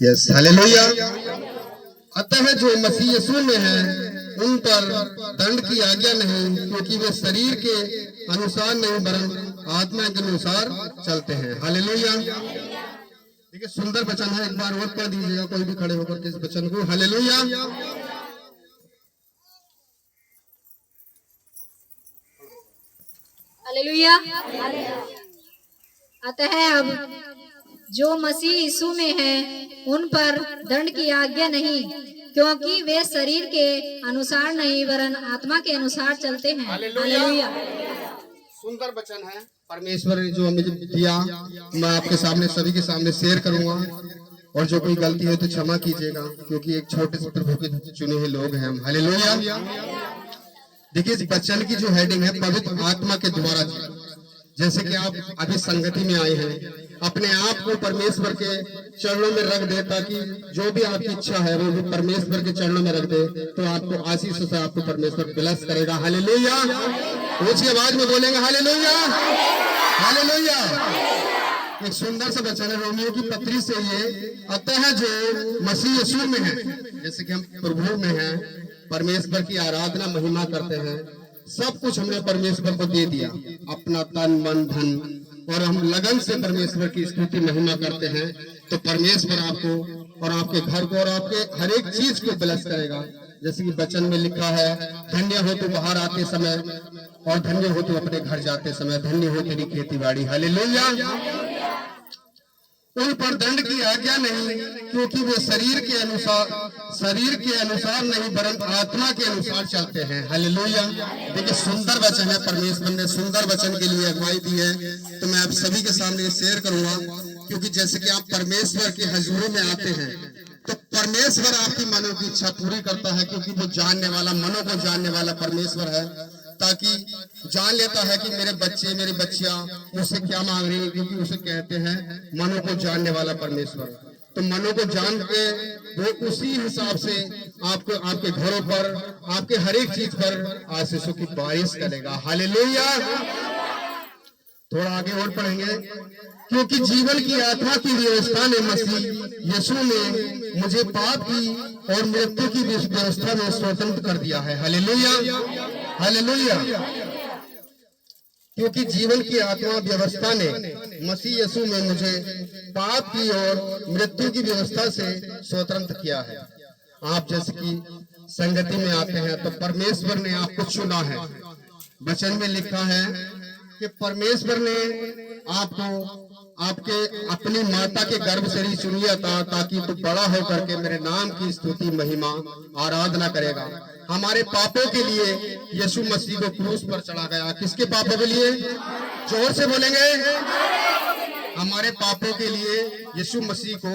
Yes hallelujah. अतः जो मसीह यीशु में है उन पर दंड की आज्ञा नहीं, क्योंकि वे शरीर के अनुसार नहीं वरन आत्मा के अनुसार चलते हैं। हालेलुया। देखिए सुंदर वचन है, एक बार और पढ़ दीजिएगा कोई भी खड़े होकर के इस वचन को। हालेलुया। हालेलुया। अतः अब जो मसीह यीशु में है उन पर दंड की आज्ञा नहीं, क्योंकि वे शरीर के अनुसार नहीं वरन आत्मा के अनुसार चलते हैं। हालेलुया। सुंदर वचन है परमेश्वर ने जो हमें दिया, मैं आपके सामने सभी के सामने शेयर करूंगा, और जो कोई गलती है तो क्षमा कीजिएगा, क्योंकि एक छोटे से प्रभु के चुने हुए लोग हैं हम। हालेलुया। देखिए इस वचन की जो हेडिंग है पवित्र आत्मा के द्वारा। जैसे कि आप अभी संगति में आए हैं, अपने आप को परमेश्वर के चरणों में रख दे, ताकि जो भी आपकी इच्छा है वो भी परमेश्वर के चरणों में रख दे, तो आपको आशीष से आपको परमेश्वर ब्लेस करेगा। हालेलुया। ऊंची आवाज में बोलेंगे हालेलुया, हालेलुया। एक सुंदर सा वचन है रोमियो की पत्री से ये, अतः जो मसीह यीशु में है, जैसे कि हम प्रभु में हैं, परमेश्वर की आराधना महिमा करते हैं, सब कुछ हमने परमेश्वर को दे दिया, अपना तन मन धन, और हम लगन से परमेश्वर की स्तुति महिमा करते हैं, तो परमेश्वर आपको और आपके घर को और आपके हर एक चीज को ब्लेस करेगा। जैसे कि वचन में लिखा है, धन्य हो तू बाहर आते समय और धन्य हो तू अपने घर जाते समय, धन्य हो तेरी खेती बाड़ी। हालेलुया। उन पर दंड की आज्ञा नहीं, क्योंकि वे शरीर के अनुसार नहीं वरन आत्मा के अनुसार चलते हैं। हालेलुया। देखिए सुंदर वचन है, परमेश्वर ने सुंदर वचन के लिए अगुवाई दी है, तो मैं आप सभी के सामने शेयर करूंगा, क्योंकि जैसे कि आप परमेश्वर के हजूरी में आते हैं तो परमेश्वर आपकी मनों की इच्छा पूरी करता है, क्योंकि वो जानने वाला, मनों को जानने वाला परमेश्वर है, ताकि जान लेता है कि मेरे बच्चे मेरी बच्चियां मुझसे क्या मांग रही है, क्योंकि उसे कहते हैं मनों को जानने वाला परमेश्वर। तो मनों को जान के वो उसी हिसाब से आपको आपके घरों पर, आपके हर एक चीज पर आशीषों की बारिश करेगा। हालेलुया। थोड़ा आगे और पढ़ेंगे, क्योंकि जीवन की आत्मा की व्यवस्था ने मसीह यीशु में मुझे पाप की और मृत्यु की व्यवस्था में स्वतंत्र कर दिया है। Hallelujah, hallelujah. क्योंकि जीवन की आत्मा व्यवस्था ने मसीह यीशु में मुझे पाप की और मृत्यु की व्यवस्था से स्वतंत्र किया है। आप जैसे कि संगति में आते हैं तो परमेश्वर ने आपको चुना है। वचन में लिखा है कि परमेश्वर ने आपको आपके अपनी माता के गर्भ से ही चुन लिया था, ताकि तू बड़ा होकर के मेरे नाम की स्तुति महिमा आराधना करेगा। हमारे पापों के लिए यीशु मसीह को क्रूस पर चढ़ा गया। किसके पापों के लिए? जोर से बोलेंगे। हमारे पापों के लिए यीशु मसीह को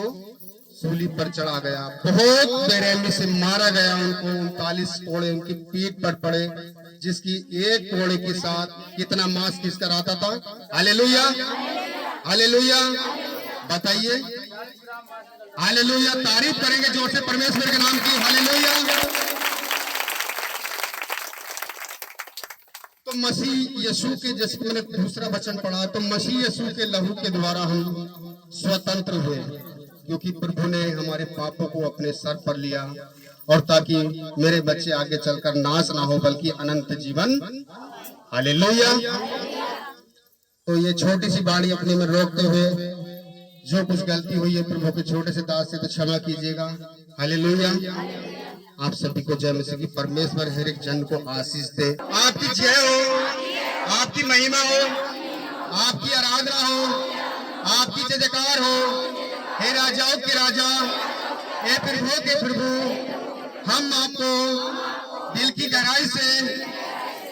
सूली पर चढ़ा गया, बहुत बेरहमी से मारा गया। उनको 39 कोड़े उनकी पीठ पर पड़े, जिसकी एक कोड़े के साथ कितना मांस किसकर आता था। Hallelujah, hallelujah. बताइए हालेलुया। तारीफ करेंगे जोर से परमेश्वर के नाम की। हालेलुया। तो मसीह यीशु के, जैसे मैंने दूसरा वचन पढ़ा, तो मसीह यीशु के लहू के द्वारा हम स्वतंत्र हुए, क्योंकि प्रभु ने हमारे पापों को अपने सर पर लिया, और ताकि मेरे बच्चे आगे चलकर नाश ना हो बल्कि अनंत जीवन। हालेलुया। तो ये छोटी सी बाणी अपने में रोकते हुए जो कुछ गलती हुई है प्रभु के छोटे से दास से तो क्षमा कीजिएगा। हालेलुया। आप सभी को जय मसीह की। परमेश्वर हर एक जन को आशीष दे। आपकी जय हो, आपकी महिमा हो, आपकी आराधना हो, आपकी जय जयकार हो। हे राजाओं के राजा, हे प्रभु के प्रभु, हम आपको दिल की गहराई से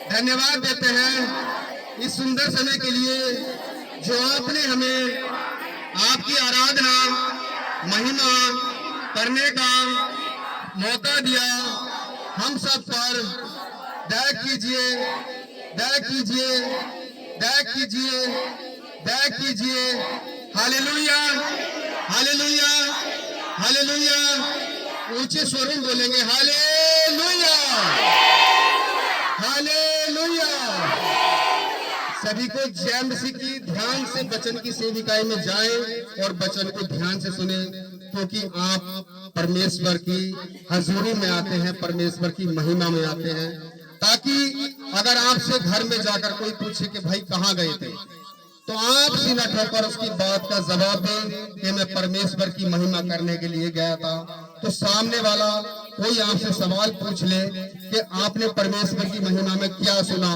धन्यवाद देते हैं इस सुंदर समय के लिए, जो आपने हमें आपकी आराधना महिमा करने का मौका दिया। हम सब पर दया कीजिए, दया कीजिए, दया कीजिए, दया कीजिए। Hallelujah, hallelujah, hallelujah. ऊंचे स्वर में बोलेंगे हालेलुया, हालेलुया। सभी को जय मसीह की। ध्यान से वचन की सेविकाई में जाएं और वचन को ध्यान से सुने। क्योंकि आप परमेश्वर की हजूरी में आते हैं, परमेश्वर की महिमा में आते हैं, ताकि अगर आपसे घर में जाकर कोई पूछे कि भाई कहाँ गए थे, तो आप सीना ठोकर उसकी बात का जवाब दें कि मैं परमेश्वर की महिमा करने के लिए गया था। तो सामने वाला कोई आपसे सवाल पूछ ले कि आपने परमेश्वर की महिमा में क्या सुना,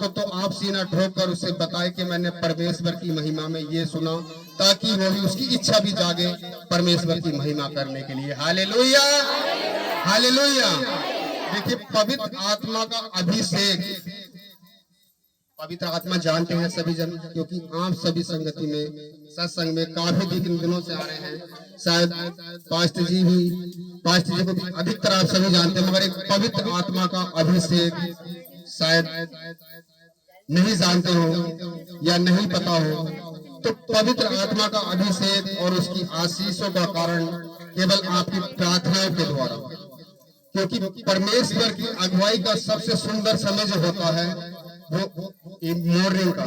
तो आप सीना ठोकर उसे बताए कि मैंने परमेश्वर की महिमा में ये सुना, ताकि वो भी उसकी इच्छा भी जागे परमेश्वर की महिमा करने के लिए। Hallelujah, hallelujah. देखिए, पवित्र आत्मा का अभिषेक, पवित्र आत्मा जानते हैं सभी जन, क्योंकि आप सभी संगति में, सत्संग में काफी दिनों से आ रहे हैं। शायद पास्टर जी को भी अधिकतर आप सभी जानते हैं, मगर एक पवित्र आत्मा का अभिषेक शायद नहीं जानते हो या नहीं पता हो। तो पवित्र आत्मा का अभिषेक और उसकी आशीषों का कारण केवल आपकी प्रार्थनाओं के द्वारा, क्योंकि परमेश्वर की अगुवाई का सबसे सुंदर समय जो होता है वो मॉर्निंग का,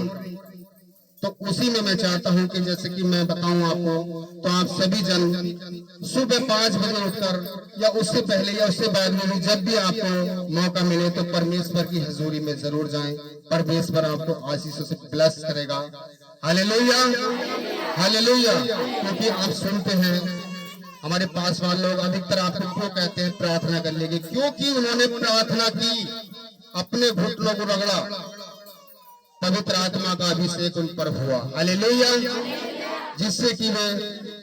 तो उसी में मैं चाहता हूं कि जैसे कि मैं बताऊं आपको, तो आप सभी जन सुबह 5 बजे उठकर या उससे पहले या उससे बाद में भी जब भी आपको मौका मिले तो परमेश्वर की हजूरी में जरूर जाएं। परमेश्वर आपको आशीषों से ब्लेस करेगा। Hallelujah, hallelujah. क्योंकि आप सुनते हैं हमारे पास वाले लोग अधिकतर आपको क्यों कहते हैं प्रार्थना कर लेंगे, क्योंकि उन्होंने प्रार्थना की, अपने घुटनों को रगड़ा, पवित्र आत्मा का अभिषेक उन पर हुआ। हालेलुया, जिससे कि वे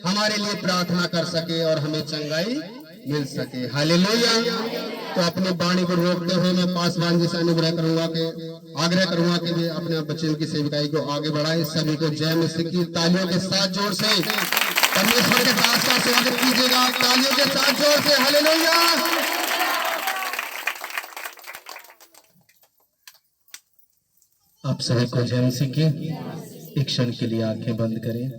हमारे लिए प्रार्थना कर सके और हमें चंगाई मिल सके। हालेलुया। तो अपनी वाणी को रोकते हुए मैं पासवान जी से आग्रह करूंगा कि वे अपने बच्चों की सेविकाई को आगे बढ़ाए। सभी को जय मसीह की तालियों के साथ जोर से परमेश्वर के साथ स्वागत कीजिएगा, तालियों के साथ जोर से। हालेलुया। आप सभी को जय मसीह की। एक क्षण के लिए आंखें बंद करें,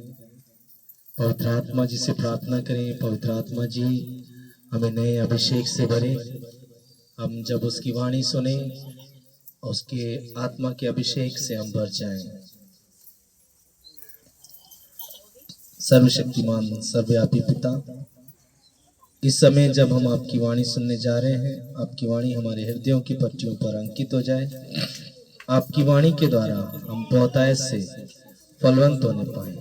पवित्र आत्मा जी से प्रार्थना करें। पवित्र आत्मा जी हमें नए अभिषेक से भरे, हम जब उसकी वाणी सुने उसके आत्मा के अभिषेक से हम भर जाएं। सर्वशक्तिमान सर्वव्यापी पिता, इस समय जब हम आपकी वाणी सुनने जा रहे हैं, आपकी वाणी हमारे हृदयों की पट्टियों पर अंकित हो जाए। आपकी वाणी के द्वारा हम बहुतायत से फलवंत होने पाए,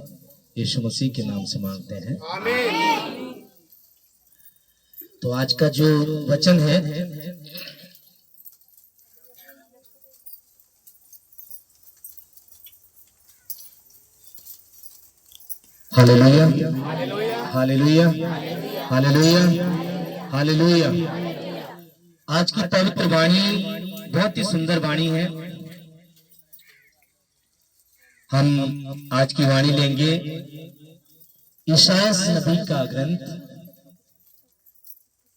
यीशु मसीह के नाम से मांगते हैं, आमीन। तो आज का जो वचन है हालेलुया, हालेलुया, हालेलुया, हालेलुया। आज की पवित्र वाणी बहुत ही सुंदर वाणी है। हम आज की वाणी लेंगे ईशायास नबी का ग्रंथ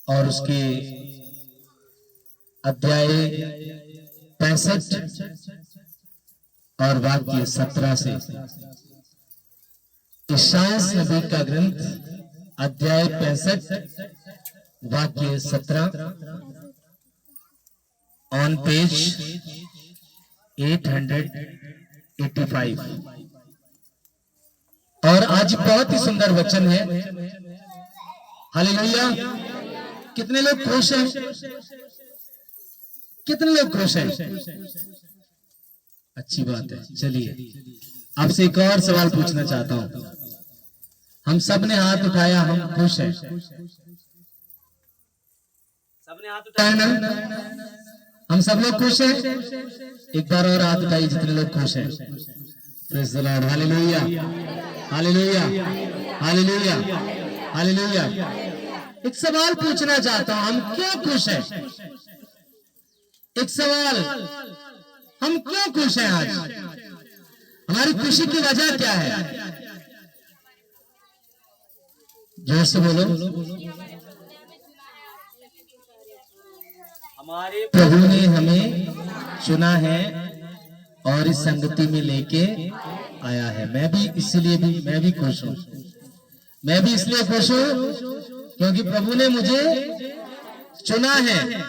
और उसके अध्याय 65 और वाक्य 17 से। ईशायास नबी का ग्रंथ अध्याय 65 वाक्य 17 ऑन पेज 885। और आज बहुत ही सुंदर वचन है। हालेलुया। कितने लोग खुश हैं? कितने लोग खुश हैं? अच्छी बात है। चलिए आपसे एक और सवाल पूछना चाहता हूं। हम सब ने हाथ उठाया, हम खुश हैं? सबने हाथ उठाया ना? हम सब लोग खुश हैं? एक बार और हाथ उठाइए जितने लोग खुश हैं। Praise the Lord. Hallelujah, hallelujah, hallelujah, hallelujah. एक सवाल पूछना चाहता हूं, हम क्यों खुश हैं? एक सवाल, हम क्यों खुश हैं आज? हमारी खुशी की वजह क्या है? जोर से बोलो। हमारे प्रभु ने हमें चुना है और इस संगति में लेके आया है। मैं भी खुश हूँ। मैं भी इसलिए खुश हूँ क्योंकि प्रभु ने मुझे चुना है।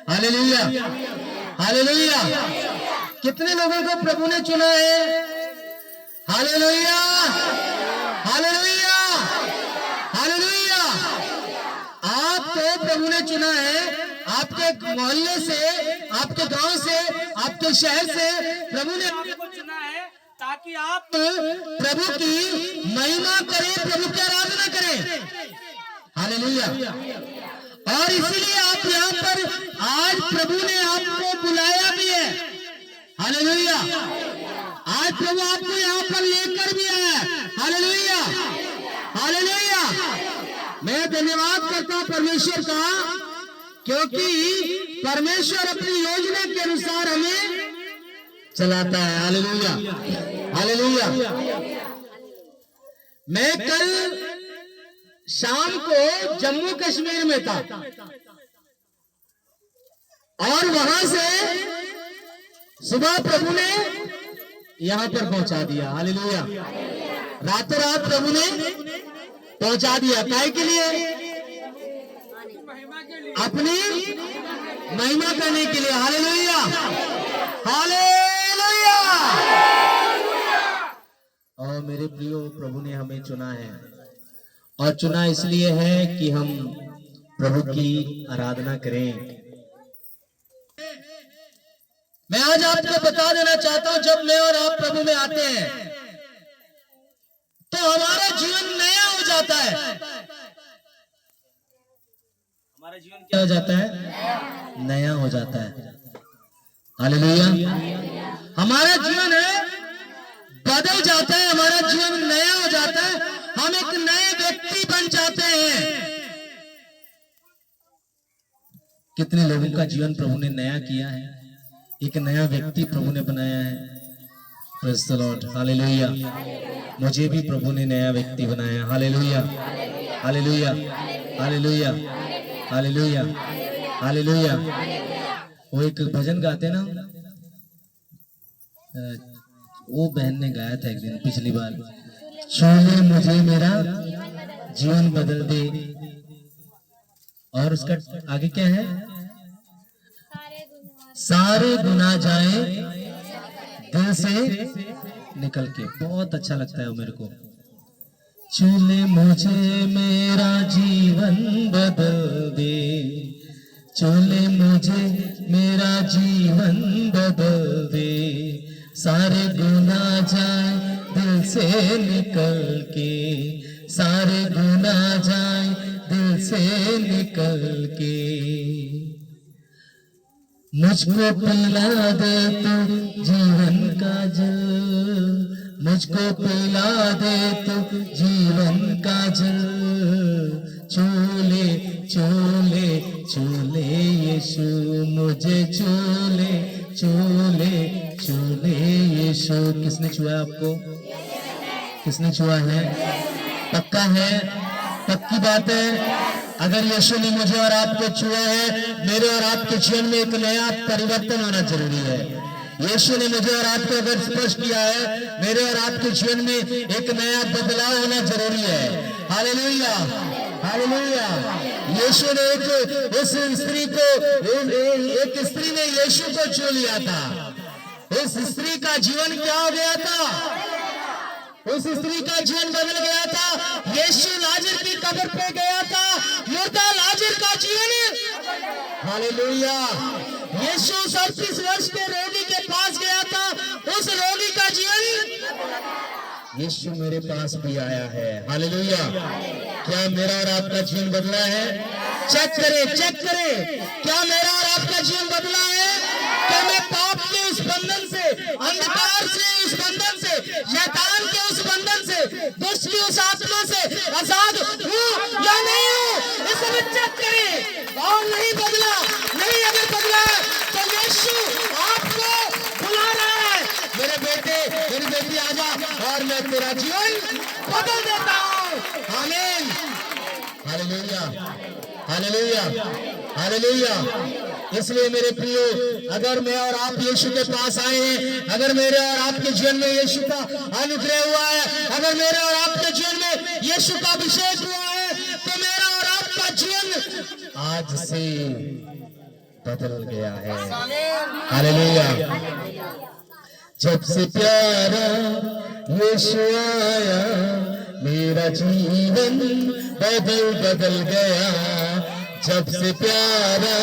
Hallelujah, hallelujah. कितने लोगों को प्रभु ने चुना है? Hallelujah, hallelujah, hallelujah. प्रभु ने चुना है, आपके मोहल्ले से, आपके गांव से, आपके शहर से प्रभु ने आपको चुना है ताकि आप प्रभु की महिमा करें, प्रभु की आराधना करें। हालेलुया। और इसीलिए आप यहाँ पर आज प्रभु ने आपको बुलाया भी है। हालेलुया। आज प्रभु आपको यहाँ पर लेकर भी आया। Hallelujah, hallelujah. मैं धन्यवाद करता हूँ परमेश्वर का, क्योंकि परमेश्वर अपनी योजना के अनुसार हमें चलाता है। Hallelujah, hallelujah. मैं कल शाम को जम्मू कश्मीर में था और वहां से सुबह प्रभु ने यहां पर पहुंचा दिया। हालेलुया। रातों रात प्रभु ने पहुंचा दिया। काहे के लिए? अपनी महिमा करने के लिए। Hallelujah, hallelujah. और मेरे प्रियो, प्रभु ने हमें चुना है, और चुना इसलिए है कि हम प्रभु की आराधना करें। मैं आज आपको बता देना चाहता हूं, जब मैं और आप प्रभु में आते हैं तो हमारा जीवन नया हो जाता है। हमारा जीवन क्या हो जाता है? नया हो जाता है। हालेलुया। हमारा जीवन है बदल जाता है, हमारा जीवन नया हो जाता है, हम एक नए व्यक्ति बन जाते हैं। कितने लोगों का जीवन प्रभु ने नया किया है, एक नया व्यक्ति प्रभु ने बनाया है। Praise the Lord. हालेलुया। मुझे भी प्रभु ने नया व्यक्ति बनाया। Hallelujah, hallelujah, hallelujah, hallelujah, hallelujah. वो एक भजन गाते ना, वो बहन ने गाया था एक दिन पिछली बार, छू ले मुझे मेरा जीवन बदल दे। और उसका आगे क्या है? सारे गुनाह जाए दिल से निकल के। बहुत अच्छा लगता है वो मेरे को। छू ले मुझे मेरा जीवन बदल दे, छू ले मुझे मेरा जीवन बदल दे, सारे गुनाह जाए दिल से निकल के, सारे गुनाह जाए दिल से निकल के। मुझको पिला दे तू जीवन का जल, मुझको पिला दे तू जीवन का जल, चूले चूले चूले यीशु मुझे चूले चूले चूले यीशु। किसने छुआ आपको? किसने छुआ है? पक्का है? पक्की बात है? अगर यीशु ने मुझे और आपको छुआ है, मेरे और आपके जीवन में एक नया परिवर्तन होना जरूरी है। यीशु ने मुझे और आपको अगर स्पर्श किया है, मेरे और आपके जीवन में एक नया बदलाव होना जरूरी है। Hallelujah, hallelujah. यीशु ने उस स्त्री को, एक स्त्री ने यीशु को छू लिया था। उस स्त्री का जीवन क्या हो गया था? उस स्त्री का जीवन बदल गया था। यीशु लाजर की कब्र पे गया था, मुर्दा लाजर का जीवन। हालेलुया। यीशु 37 वर्ष के रोगी के पास गया था, उस रोगी का जीवन। यीशु मेरे पास भी आया है। हालेलुया। क्या मेरा और आपका जीवन बदला है? चेक करें, चेक करें। क्या मेरा और आपका जीवन बदला है? क्या मैं पाप के उस बंधन से, अंधकार से उस बंधन से, शैतान के उस बंधन से, दुष्ट की उस आत्मा से आजाद हूँ या नहीं हूँ? इस समय चेक करें। और नहीं बदला, नहीं अगर बदला तो यीशु आपको बुला रहा है, मेरे बेटे मेरी बेटी आजा और मैं तेरा जीवन बदल देता हूँ। आमीन। Hallelujah, hallelujah, hallelujah. इसलिए मेरे प्रियो, अगर मैं और आप यीशु के पास आए हैं, अगर मेरे और आपके जीवन में यीशु का अनुग्रह हुआ है, अगर मेरे और आपके जीवन में यीशु का अभिषेक हुआ है, तो मेरा और आपका जीवन आज से बदल गया है। हालेलुया। जब से प्यारा यीशु आया, मेरा जीवन बदल बदल गया। जब से प्यारा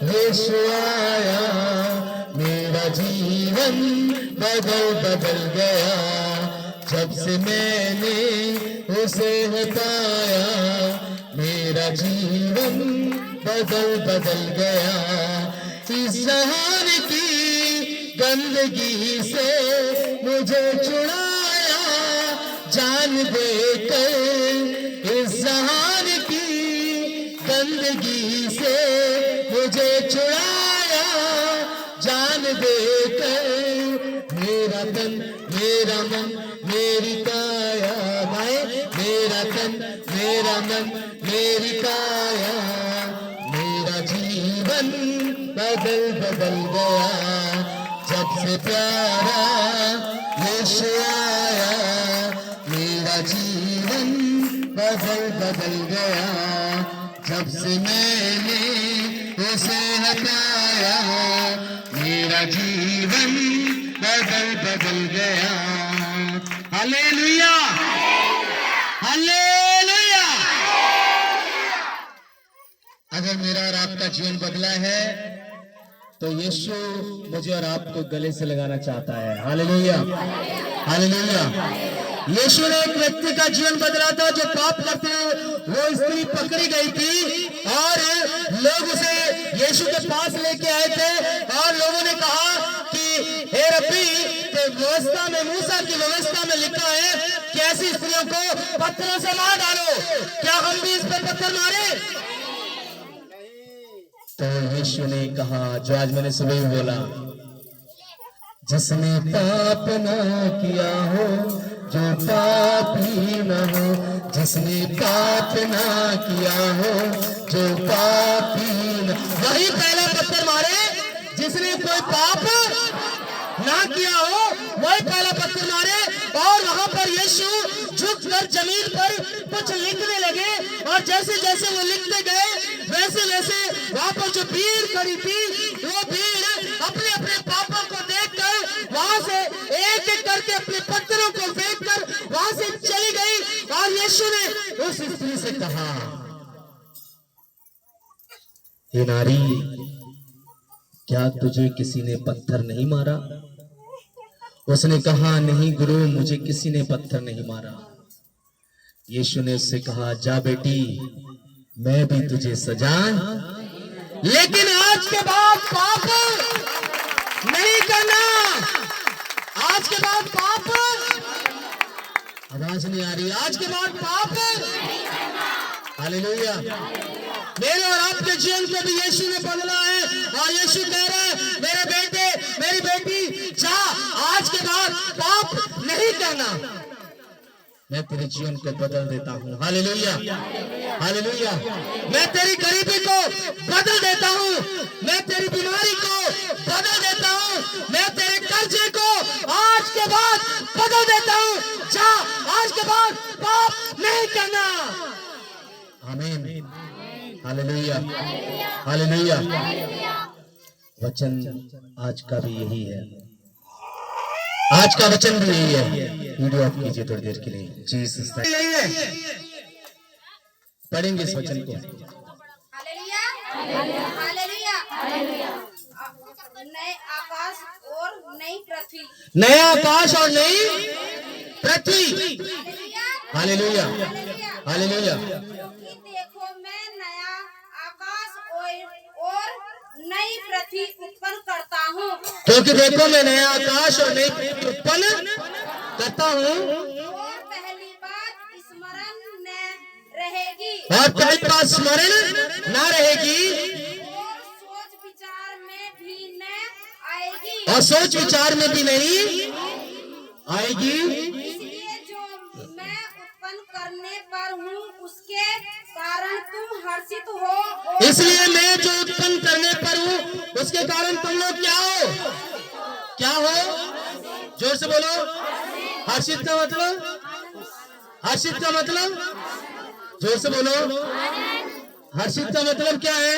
यीशु आया, मेरा जीवन बदल बदल गया। जब से मैंने उसे पाया, मेरा जीवन बदल बदल गया। इस जहान की गंदगी से मुझे छुड़ाया, जान देकर इस जहान की गंदगी से मुझे छुड़ाया, जान देकर मेरा तन मेरा मन मेरी काया, मेरा तन मेरा मन मेरी काया, मेरा जीवन बदल बदल गया। जब से प्यारा यीशु आया, मेरा जीवन बदल बदल गया। जब से मैंने उसे हटाया, मेरा जीवन बदल बदल गया। Hallelujah, hallelujah. अगर मेरा और आपका जीवन बदला है तो यीशु मुझे और आपको गले से लगाना चाहता है। Hallelujah, hallelujah. यीशु ने एक व्यक्ति का जीवन बदला था जो पाप करते वो स्त्री पकड़ी गई थी और लोग उसे यीशु के पास लेके आए थे और लोगों ने कहा कि हे रब्बी, व्यवस्था में, मूसा की व्यवस्था में लिखा है कि ऐसी स्त्रियों को पत्थरों से मार डालो, क्या हम भी इस पर पत्थर मारे? तो यीशु ने कहा जो आज मैंने सुबह ही बोला, जिसने पाप ना किया हो, जो पापी न हो, जिसने पाप ना किया हो, जो पापी न, वही पहला पत्थर मारे। जिसने कोई पाप ना किया हो वही पहला पत्थर मारे। और वहां पर यीशु झुककर जमीन पर कुछ लिखने लगे और जैसे जैसे वो लिखते गए वैसे वैसे वहां पर जो भीड़ खड़ी थी वो भीड़ अपने अपने पापों को देखकर वहां से एक एक करके अपने पत्थरों को फेंककर वहां से चली गई। और यीशु ने उस स्त्री से कहा, हे नारी, क्या तुझे किसी ने पत्थर नहीं मारा? उसने कहा, नहीं गुरु, मुझे किसी ने पत्थर नहीं मारा। यीशु ने उससे कहा, जा बेटी, मैं भी तुझे सजा, लेकिन आज के बाद पाप नहीं करना। आज के बाद पाप, आवाज नहीं आ रही, आज के बाद पाप। हालेलुया। मेरे और आपके जीवन को भी यीशु ने बदला है और यीशु कह रहा है, मेरे बेटे, मेरी बेटी, जा, आज के बाद पाप नहीं करना। मैं तेरे जीवन को बदल देता हूँ। Hallelujah, hallelujah. मैं तेरी गरीबी को बदल देता हूँ, मैं तेरी बीमारी को बदल देता हूँ, मैं तेरे कर्जे को आज के बाद बदल देता हूँ। जा, आज के बाद पाप नहीं करना। आमीन, हालेलुया, हालेलुया। वचन आज का भी यही है, आज का वचन भी यही है। वीडियो ऑफ कीजिए थोड़ी देर के लिए। जीसस यही है, पढ़ेंगे इस वचन को। Hallelujah, hallelujah, hallelujah. नए आकाश और नई पृथ्वी, नया आकाश और नई पृथ्वी। Hallelujah, hallelujah. क्योंकि देखो मैं नया आकाश और नई पृथ्वी उत्पन्न करता हूँ। क्योंकि देखो मैं नया आकाश और नई पृथ्वी उत्पन्न करता हूँ और पहली बात स्मरण न रहेगी, और पहली बात स्मरण ना रहेगी और सोच विचार में भी न आएगी, और सोच विचार में भी नहीं आएगी। इसलिए जो मैं उत्पन्न करने पर हूँ उसके कारण तुम हर्षित हो। इसलिए मैं जो उत्पन्न करने पर हूँ उसके कारण तुम लोग क्या हो? क्या हो? जोर से बोलो। हर्षित का मतलब, हर्षित का मतलब, जोर से बोलो। हर्षित का मतलब क्या है?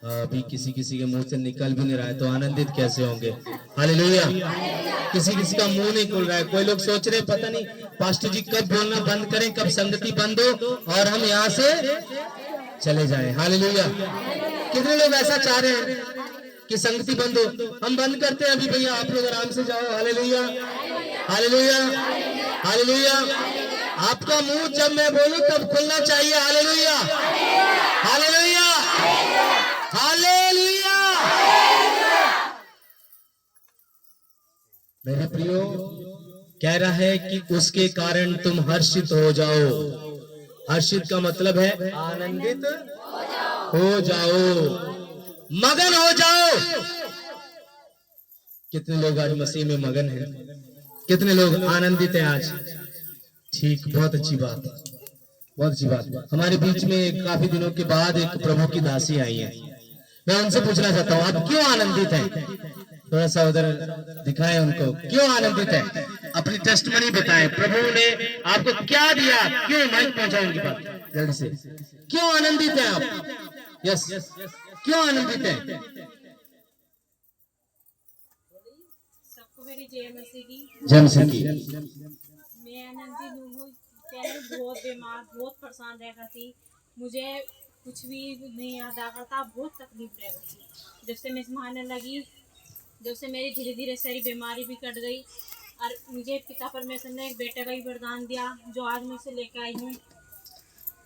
अभी किसी किसी के मुंह से निकल भी नहीं रहा है तो आनंदित कैसे होंगे? हालेलुया। किसी किसी का मुंह नहीं खुल रहा है। कोई लोग सोच रहे पता नहीं पास्टर जी कब बोलना बंद करें, कब संगति बंद हो और हम यहाँ से चले जाएं। हालेलुया। कितने लोग ऐसा चाह रहे हैं कि संगति बंद हो? हम बंद करते हैं अभी भैया, आप लोग आराम से जाओ। Hallelujah, hallelujah, hallelujah. आपका मुंह जब मैं बोलूं तब खुलना चाहिए। Hallelujah, hallelujah, hallelujah. मेरे प्रियो, कह रहा है कि उसके कारण तुम हर्षित हो जाओ। हर्षित का मतलब है आनंदित हो जाओ, मगन हो जाओ। कितने लोग आज मसीह में मगन हैं? कितने लोग आनंदित हैं आज? ठीक, बहुत अच्छी बात, बहुत अच्छी बात। हमारे बीच में काफी दिनों के बाद एक प्रभु की दासी आई है। मैं उनसे पूछना चाहता हूँ, आप क्यों आनंदित हैं? थोड़ा सा उधर दिखाएं उनको, क्यों आनंदित है? अपनी टेस्टमनी बताएं, प्रभु ने आपको क्या दिया? क्यों? माइक पहुंचाओ उनके पास जल्दी से। क्यों आनंदित हैं आप? यस, क्यों आनंदित हैं? सबको मेरी जय मसीह की। जय मसीह की। मैं आनंदित हूँ। पहले बहुत बीमार, बहुत परेशान रहता थी। मुझे कुछ भी नहीं याद आ करता, बहुत तकलीफ रह गई। जब से मैं इसमें लगी, जब से मेरी धीरे धीरे सारी बीमारी भी कट गई और मुझे पिता परमेश्वर ने एक बेटे का ही वरदान दिया जो आज मैं उसे लेकर आई हूँ।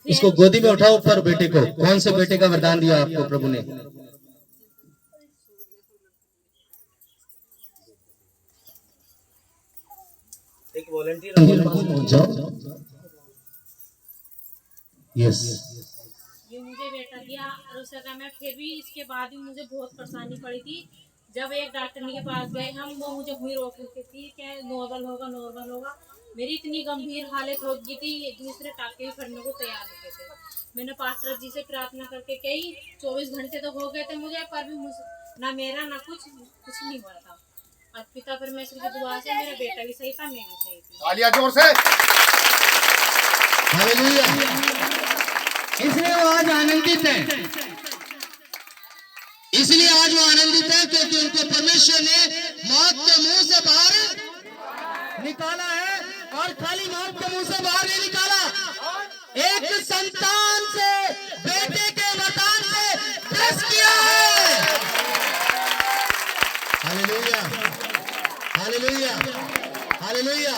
इसको गोदी में उठाओ पर बेटे को। कौन से बेटे का वरदान दिया आपको प्रभु ने? एक वॉलंटियर। यस, ये मुझे बेटा दिया और उस समय मैं फिर भी इसके बाद भी मुझे बहुत परेशानी पड़ी थी। जब एक डॉक्टर के पास गए हम, वो मुझे हुई रोक रही थी कि नॉर्मल होगा, नॉर्मल होगा। मेरी इतनी गंभीर हालत हो गई थी, दूसरे टाके भी फटने को तैयार हो गए थे। मैंने पास्टर जी से प्रार्थना करके कही, 24 घंटे तो हो गए थे मुझे, पर भी ना मेरा ना कुछ नहीं हो रहा था। और पिता परमेश्वर की दुआ से मेरा बेटा भी सही था, मैं भी सही थी। तालियां जोर से। हालेलुया। इसलिए वो आज आनंदित है, इसलिए आज वो आनंदित है क्योंकि उनको परमेश्वर ने मौत के मुंह से बाहर निकाला है। और खाली मौत के मुंह से बाहर नहीं निकाला, एक संतान से, बेटे के वरदान से ब्लेस किया है। Hallelujah, hallelujah, hallelujah.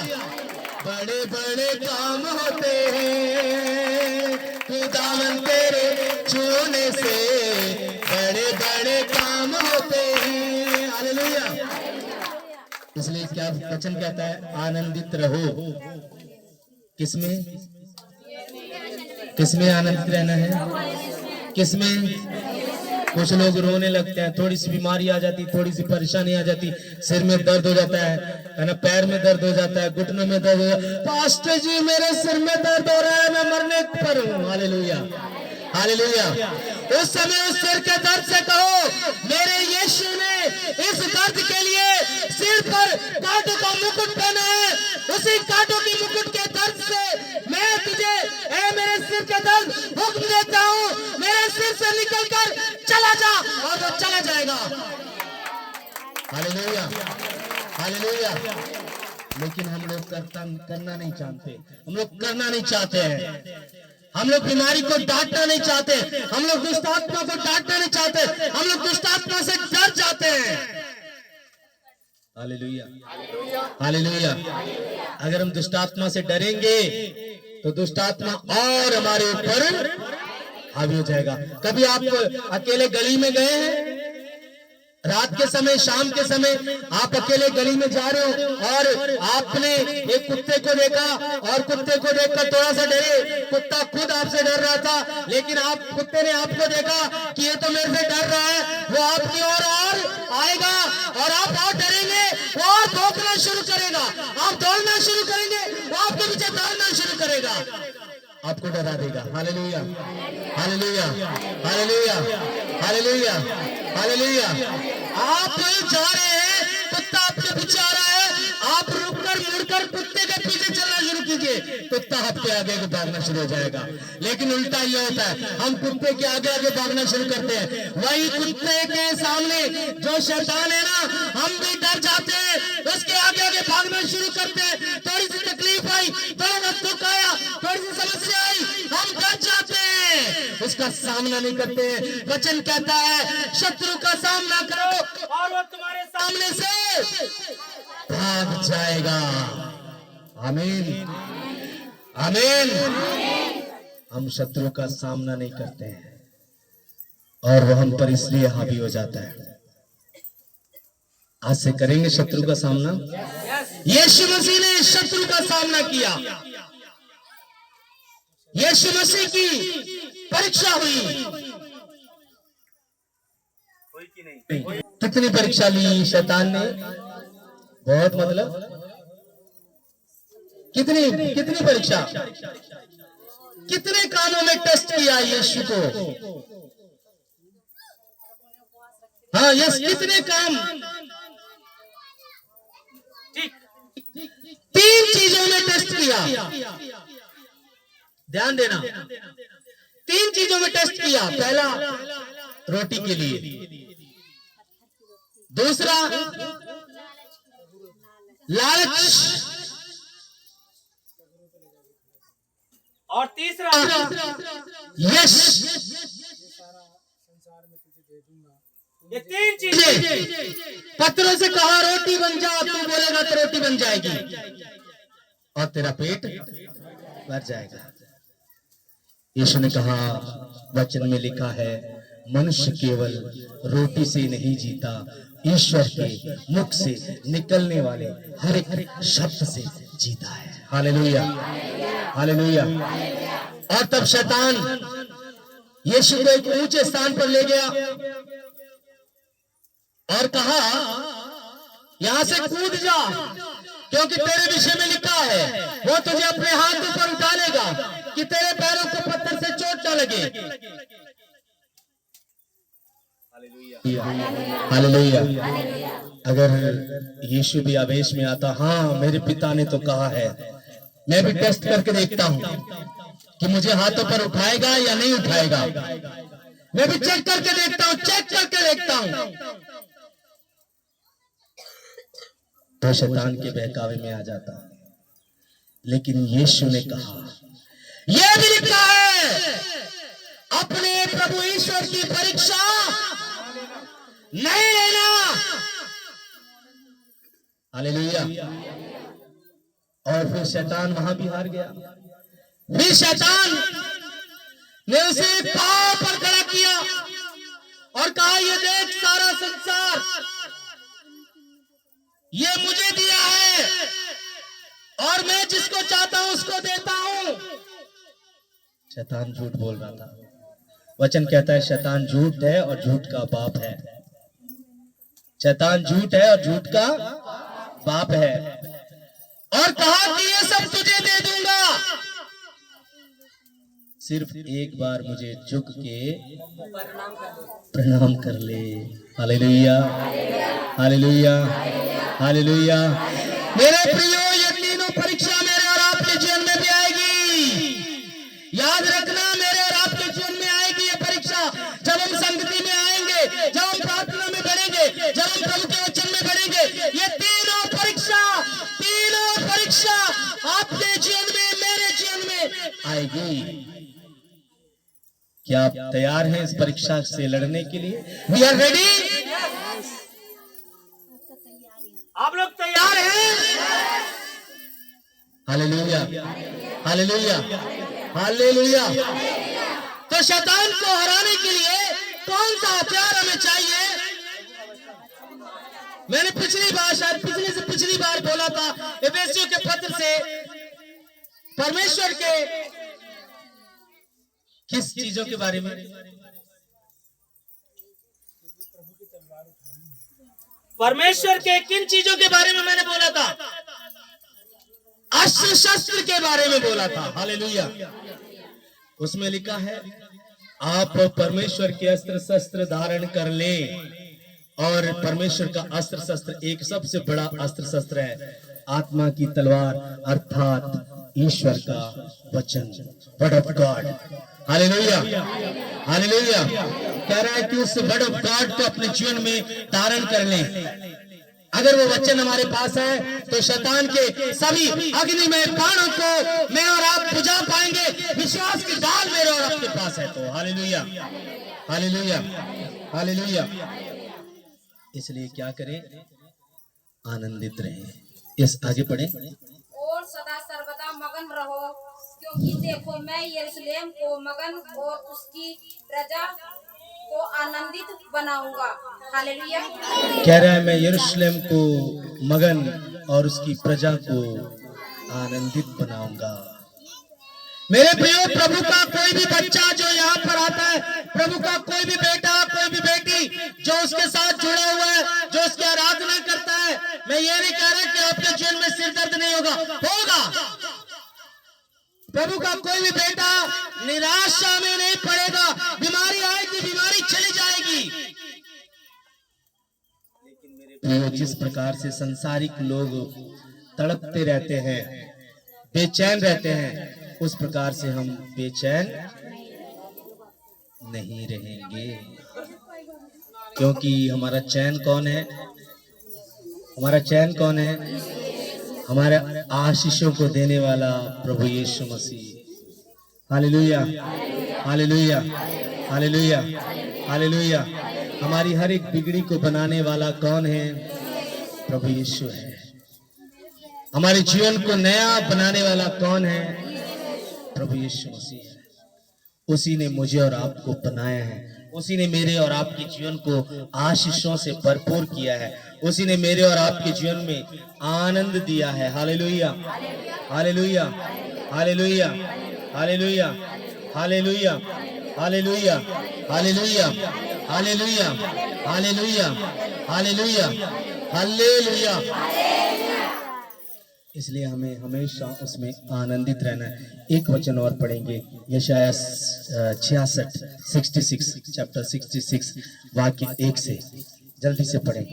बड़े बड़े काम होते हैं खुदावन तेरे छूने से, बड़े बड़े काम होते हैं। हालेलुया। इसलिए क्या वचन कहता है? आनंदित रहो। किसमें? किसमें आनंदित रहना है? किसमें? कुछ लोग रोने लगते हैं, थोड़ी सी बीमारी आ जाती, थोड़ी सी परेशानी आ जाती, सिर में दर्द हो जाता है ना, पैर में दर्द हो जाता है, घुटनों में दर्द हो जाता है। पास्टर जी मेरे सिर में दर्द हो रहा है, मैं मरने पर हूँ। Hallelujah, hallelujah. उस समय उस सिर के दर्द से कहो, मेरे यीशु ने इस दर्द के लिए सिर पर कांटों का मुकुट पहना है। उसी कांटों की मुकुट के दर्द से मैं तुझे, ऐ मेरे सिर के दर्द, हुक्म देता हूँ, मेरे सिर से निकलकर चला जा, और वो चला जाएगा। Hallelujah, hallelujah. लेकिन हम लोग करना नहीं चाहते, हम लोग करना नहीं चाहते हैं। हम लोग बीमारी को डांटना नहीं चाहते, हम लोग दुष्ट आत्मा को डांटना नहीं चाहते, हम लोग दुष्ट आत्मा से डर जाते हैं। Hallelujah, hallelujah. अगर हम दुष्ट आत्मा से डरेंगे तो दुष्ट आत्मा और हमारे ऊपर हावी हो जाएगा। कभी आप अकेले गली में गए हैं? रात के समय, शाम के समय आप अकेले गली में जा रहे हो और आपने एक कुत्ते को देखा और कुत्ते को देखकर थोड़ा सा डरे। कुत्ता खुद आपसे डर रहा था, लेकिन कुत्ते ने आपको देखा कि ये तो मेरे से डर रहा है, वो आपकी ओर और आएगा और आप और डरेंगे, वो और भौंकना शुरू करेगा, आप दौड़ना शुरू करेंगे, वो आपके पीछे दौड़ना शुरू करेगा, आपको डरा देगा। Hallelujah, hallelujah, hallelujah, hallelujah, hallelujah. आप जा रहे हैं, कुत्ता आपके पीछे आ रहा है, आप रुककर मुड़कर कुत्ते के पीछे चलना शुरू कीजिए, कुत्ता आपके आगे आगे भागना शुरू हो जाएगा। लेकिन उल्टा ये होता है, हम कुत्ते के आगे आगे भागना शुरू करते हैं, वही कुत्ते के सामने जो शैतान है ना, हम भी डर जाते हैं, उसके आगे आगे भागना शुरू करते हैं। थोड़ी सी तकलीफ आई, थोड़ा दुख आया, थोड़ी सी समस्या आई, हम डर जाते हैं, उसको का सामना नहीं करते हैं। वचन कहता है शत्रु का सामना करो और वो तुम्हारे सामने से भाग जाएगा। आमीन, आमीन। हम शत्रु का सामना नहीं करते हैं और वो हम पर इसलिए हावी हो जाता है। आज से करेंगे शत्रु का सामना। यीशु मसीह ने शत्रु का सामना किया। यीशु मसीह की परीक्षा हुई। कितनी परीक्षा ली शैतान ने? बहुत, मतलब कितनी परीक्षा, कितने कामों में टेस्ट किया यीशु को। हाँ, यस, कितने काम, 3 चीजों में टेस्ट किया। ध्यान देना, 3 चीजों में टेस्ट किया। पहला रोटी के लिए, दूसरा लालच, और तीसरा यश। ये 3 चीजें पत्थरों से कहा रोटी बन जा, तू बोलेगा तो रोटी बन जाएगी और तेरा पेट भर जाएगा। यीशु ने कहा, वचन में लिखा है मनुष्य केवल रोटी से नहीं जीता, ईश्वर के मुख से निकलने वाले हर एक शब्द से जीता है। Hallelujah, hallelujah. और तब शैतान यीशु को एक ऊंचे स्थान पर ले गया और कहा, यहां से कूद जा, क्योंकि तेरे विषय में लिखा है वो तुझे अपने हाथों पर उठा लेगा कि तेरे पैरों को पत्थर से चोट न लगे। हालेलुया। अगर यीशु भी आवेश में आता, हाँ मेरे पिता ने तो कहा है, मैं भी टेस्ट करके देखता हूं कि मुझे हाथों पर उठाएगा या नहीं उठाएगा। मैं भी चेक करके देखता हूं, चेक करके देखता हूं। तो शैतान के बहकावे में आ जाता। लेकिन यीशु ने कहा, यह भी लिखा है अपने प्रभु ईश्वर की परीक्षा नहीं लेना। हालेलुया। और फिर शैतान वहां भी हार गया। फिर शैतान ने उसे पांव पर खड़ा किया और कहा, ये देख सारा संसार ये मुझे दिया है और मैं जिसको चाहता हूं उसको देता हूं। शैतान झूठ बोल रहा था। वचन कहता है शैतान झूठ है और झूठ का बाप है। शैतान झूठ है और झूठ का बाप है। और कहा कि ये सब तुझे दे दूंगा, सिर्फ एक बार मुझे झुक के प्रणाम कर ले। Hallelujah, hallelujah, hallelujah. मेरे प्रियो, ये तीनों परीक्षा मेरे और आपके जीवन में भी आएगी। याद रखना, मेरे और आपके जीवन में आएगी ये परीक्षा। जब हम संगति में आएंगे, जब हम प्रार्थना में बढ़ेंगे, जब हम प्रभु के वचन में बढ़ेंगे, ये तीनों परीक्षा आपके जीवन में, मेरे जीवन में आएगी। क्या आप तैयार हैं इस परीक्षा से लड़ने के लिए? We are ready. आप लोग तैयार हैं? Hallelujah, hallelujah, hallelujah. तो शैतान को हराने के लिए कौन सा हथियार हमें चाहिए? मैंने पिछली बार, शायद पिछली बार बोला था, एफेसियों के पत्र से परमेश्वर के किस चीजों के बारे में? परमेश्वर के किन चीजों के बारे में मैंने बोला था? अस्त्र शस्त्र के बारे में बोला था। हालेलुया। उसमें लिखा है आप परमेश्वर के अस्त्र शस्त्र धारण कर ले। और परमेश्वर का अस्त्र शस्त्र, एक सबसे बड़ा अस्त्र शस्त्र है आत्मा की तलवार, अर्थात ईश्वर का वचन, word of God. Hallelujah, hallelujah. कह रहा है कि उस वर्ड ऑफ गॉड को अपने जीवन में धारण कर लें। अगर वो वचन हमारे पास है तो शैतान के सभी अग्निमय बाणों को मैं और आप बुझा पाएंगे। विश्वास की ढाल मेरे और आपके पास है। तो हालेलुया, हालेलुया, हालेलुया। इसलिए क्या करें, आनंदित रहें। इस आगे पढ़े। और सदा सर्वदा मगन रहो, क्योंकि देखो मैं यरूशलेम को मगन और उसकी प्रजा को आनंदित बनाऊंगा। हालेलुया। कह रहा है मैं यरूशलेम को मगन और उसकी प्रजा को आनंदित बनाऊंगा। मेरे प्रियो, प्रभु का कोई भी बच्चा जो यहाँ पर आता है, प्रभु का कोई भी बेटा, कोई भी बेटी जो उसके साथ जुड़ा हुआ है, जो उसकी आराधना करता है, मैं ये नहीं कह रहा कि आपके जीवन में सिर दर्द नहीं होगा, होगा। प्रभु का कोई भी बेटा निराशा में नहीं पड़ेगा। बीमारी आएगी, बीमारी चली जाएगी, लेकिन मेरे प्रियो, जिस प्रकार से संसारिक लोग तड़पते रहते हैं, बेचैन रहते हैं, उस प्रकार से हम बेचैन नहीं रहेंगे। क्योंकि हमारा चैन कौन है? हमारा चैन कौन है? हमारे आशीषों को देने वाला प्रभु Yeshu Masih. Hallelujah, hallelujah, hallelujah, hallelujah. हमारी हर एक बिगड़ी को बनाने वाला कौन है? प्रभु यीशु है। हमारे जीवन को नया बनाने वाला कौन है? प्रभु यीशु मसीह है। उसी ने मुझे और आपको बनाया है। उसी ने मेरे और आपके जीवन को आशीषों से भरपूर किया है। उसी ने मेरे और आपके जीवन में आनंद दिया है। Hallelujah, hallelujah, hallelujah, hallelujah, hallelujah, hallelujah, hallelujah, hallelujah, hallelujah, hallelujah, hallelujah. इसलिए हमें हमेशा उसमें आनंदित रहना है। एक वचन और पढ़ेंगे, यशाया 66 चैप्टर 66 वाक्य 1 से, जल्दी से पढ़ें।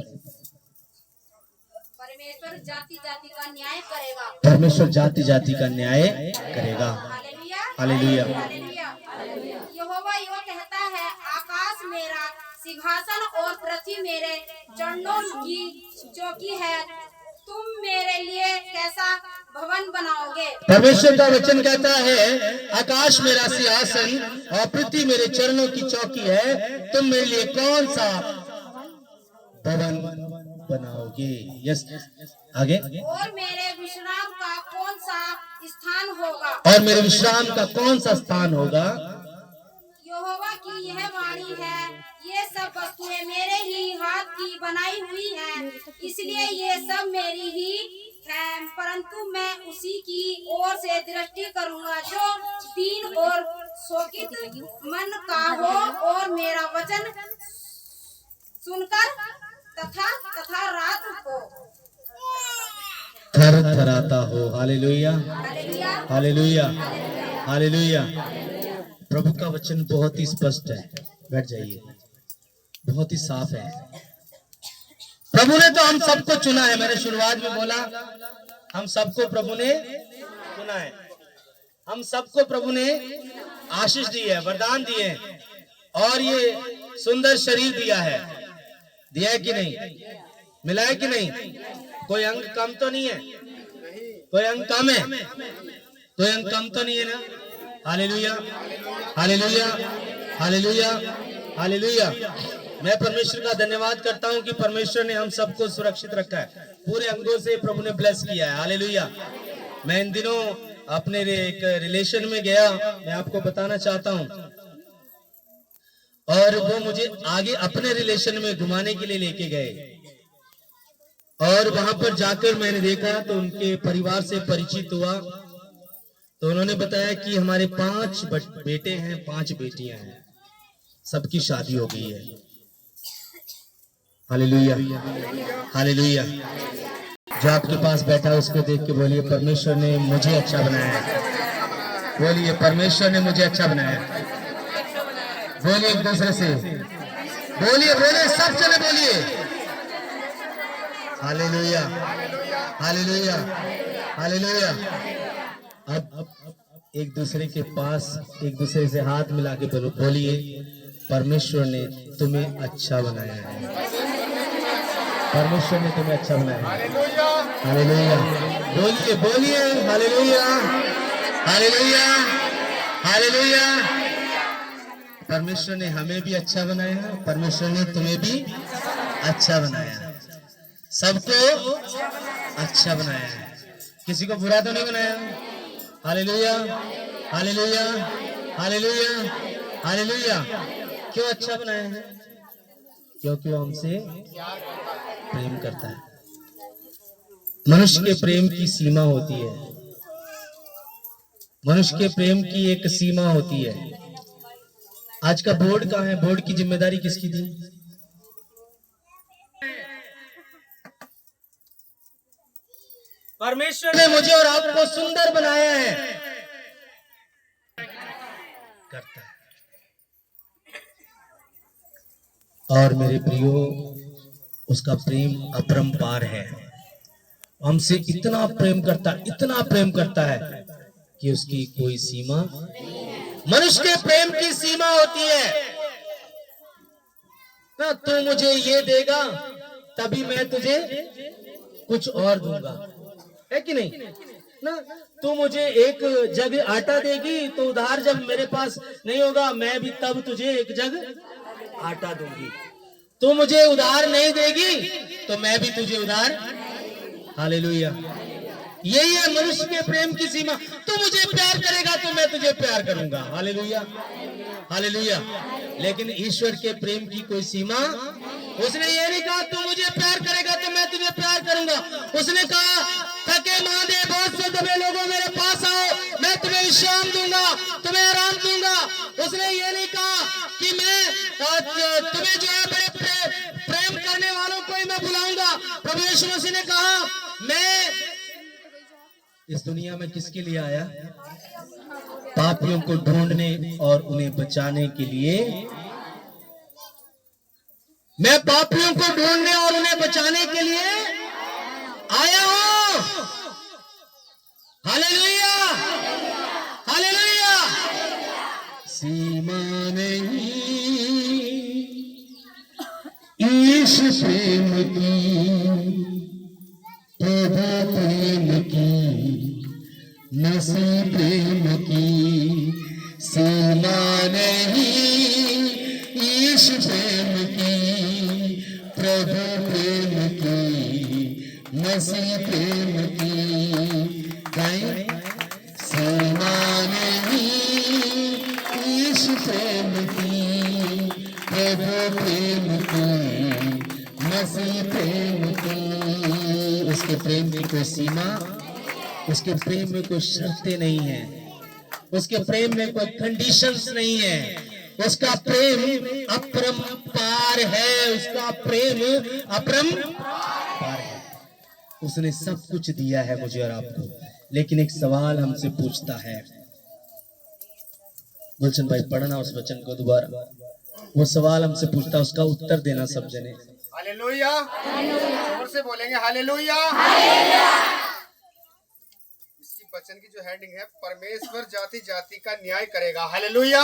परमेश्वर जाति जाति का न्याय करेगा। परमेश्वर जाति जाति का न्याय करेगा। Hallelujah, hallelujah. हालेलुया। यहोवा यो कहता है, आकाश मेरा सिंहासन और पृथ्वी मेरे चरणों की चौकी है। तुम मेरे लिए कैसा भवन बनाओगे? परमेश्वर का वचन कहता है, आकाश मेरा सिंहासन और पृथ्वी मेरे चरणों की चौकी है। तुम मेरे लिए कौन सा भवन बनाओगे? यस, आगे। और मेरे विश्राम का कौन सा स्थान होगा? और मेरे विश्राम का कौन सा स्थान होगा? यहोवा की यह वाणी है, ये सब वस्तुएं मेरे ही हाथ की बनाई हुई हैं, इसलिए ये सब मेरी ही हैं, परंतु मैं उसी की ओर से दृष्टि करूंगा जो दीन और शोकित मन का हो और मेरा वचन सुनकर तथा तथा रात को थर थराता हो। Hallelujah, hallelujah, hallelujah, hallelujah. प्रभु का वचन बहुत ही स्पष्ट है। बैठ जाइए। बहुत ही साफ है। प्रभु ने तो हम सबको चुना है। मैंने शुरुआत में बोला, हम सबको प्रभु ने चुना है। हम सबको प्रभु ने आशीष दी है, वरदान दिए हैं, और ये सुंदर शरीर दिया है। दिया है कि नहीं? मिला है कि नहीं? कोई अंग कम तो नहीं है? कोई अंग कम है? कोई अंग कम तो नहीं है ना? Hallelujah, hallelujah, hallelujah, hallelujah. मैं परमेश्वर का धन्यवाद करता हूं कि परमेश्वर ने हम सबको सुरक्षित रखा है। पूरे अंगों से प्रभु ने ब्लेस किया है। हालेलुया। मैं इन दिनों अपने एक रिलेशन में गया, मैं आपको बताना चाहता हूं, और वो मुझे आगे अपने रिलेशन में घुमाने के लिए लेके गए, और वहां पर जाकर मैंने देखा तो उनके परिवार से परिचित हुआ। तो उन्होंने बताया कि हमारे 5 बेटे हैं, 5 बेटियां हैं, सबकी शादी हो गई है। Hallelujah, hallelujah. जो आपके पास बैठा है उसको देख के बोलिए, परमेश्वर ने मुझे अच्छा बनाया है। बोलिए, परमेश्वर ने मुझे अच्छा बनाया है। बोलिए एक दूसरे से, बोलिए, बोलिए, सब चले बोलिए। Hallelujah, hallelujah, hallelujah. अब एक दूसरे के पास, एक दूसरे से हाथ मिला के बोलिए, परमेश्वर ने तुम्हें अच्छा बनाया है। परमेश्वर ने तुम्हें अच्छा बनाया। हालेलुया। हालेलुया। बोलिए बोलिए हालेलुया, हालेलुया, हालेलुया। परमेश्वर ने हमें भी अच्छा बनाया, परमेश्वर ने तुम्हें भी अच्छा बनाया, सबको अच्छा बनाया है, किसी को बुरा तो नहीं बनाया। Hallelujah, hallelujah, hallelujah, hallelujah. क्यों अच्छा बनाया है? क्योंकि वो हमसे प्रेम करता है। मनुष्य के प्रेम की सीमा होती है, मनुष्य के प्रेम की एक सीमा होती है। आज का बोर्ड कहाँ है? बोर्ड की जिम्मेदारी किसकी थी? परमेश्वर ने मुझे और आपको सुंदर बनाया है, करता है। और मेरे प्रियो, उसका प्रेम अपरंपार है, हमसे इतना प्रेम करता, इतना प्रेम करता है कि उसकी कोई सीमा। मनुष्य के प्रेम की सीमा होती है ना, तू मुझे ये देगा तभी मैं तुझे कुछ और दूंगा, है कि नहीं ना? तू मुझे एक जग आटा देगी तो उधार जब मेरे पास नहीं होगा, मैं भी तब तुझे एक जग आटा दूंगी। तू मुझे उधार नहीं देगी तो मैं भी तुझे उधार। हालेलुया। यही है मनुष्य के प्रेम की सीमा। तू मुझे प्यार करेगा तो मैं तुझे प्यार करूंगा। Hallelujah, hallelujah. लेकिन ईश्वर के प्रेम की कोई सीमा, उसने ये नहीं कहा तू मुझे प्यार करेगा तो मैं तुझे प्यार करूंगा। उसने कहा थके मांदे बोझ से दबे लोगों मेरे पास आओ, मैं तुम्हें विश्राम दूंगा, तुम्हें आराम दूंगा। उसने ये नहीं कहा कि मैं तुम्हें जो है बड़े प्रेम करने वालों को ही मैं बुलाऊंगा। प्रभु यीशु मसीह ने कहा मैं इस दुनिया में किसके लिए आया? पापियों को ढूंढने और उन्हें बचाने के लिए। मैं पापियों को ढूंढने और उन्हें बचाने के लिए आया हूं। Hallelujah, hallelujah. सीमा नहीं ईश प्रेम की, प्रभु प्रेम की, मसीह प्रेम की। सीमा नहीं ईश प्रेम की, प्रभु प्रेम की, मसीह प्रेम की। गाएं। सीमा नहीं ईश प्रेम की, प्रभु प्रेम की, मसीह प्रेम की। उसके प्रेम की कोई सीमा, उसके प्रेम में कोई शर्तें नहीं है, उसके प्रेम में कोई कंडीशंस नहीं है। उसका प्रेम अपरंपार है, उसका प्रेम अपरंपार है। उसने सब कुछ दिया है मुझे और आपको। लेकिन एक सवाल हमसे पूछता है। गुलशन भाई पढ़ना उस वचन को दोबारा। वो सवाल हमसे पूछता, उसका उत्तर देना सब जने। हालेलुया, जोर से बोलेंगे हालेलुया। इसकी वचन की जो हेडिंग है, परमेश्वर जाति जाति का न्याय करेगा। हालेलुया।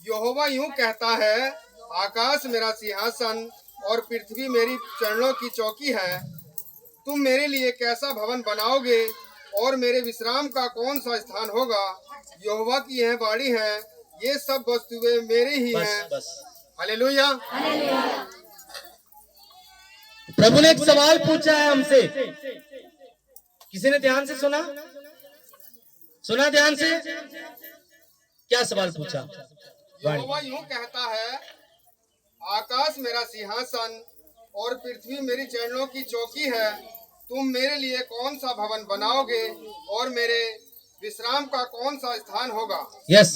यहोवा यूं कहता है, आकाश मेरा सिंहासन और पृथ्वी मेरी चरणों की चौकी है। तुम मेरे लिए कैसा भवन बनाओगे और मेरे विश्राम का कौन सा स्थान होगा? यहोवा की यह वाणी है, ये सब वस्तुएं मेरी ही हैं। हालेलुया। प्रभु ने एक सवाल पूछा है हमसे। किसी ने ध्यान से सुना? सुना ध्यान से? क्या सवाल पूछा? यहोवा यूं कहता है, आकाश मेरा सिंहासन और पृथ्वी मेरी चरणों की चौकी है। तुम मेरे लिए कौन सा भवन बनाओगे और मेरे विश्राम का कौन सा स्थान होगा? यस।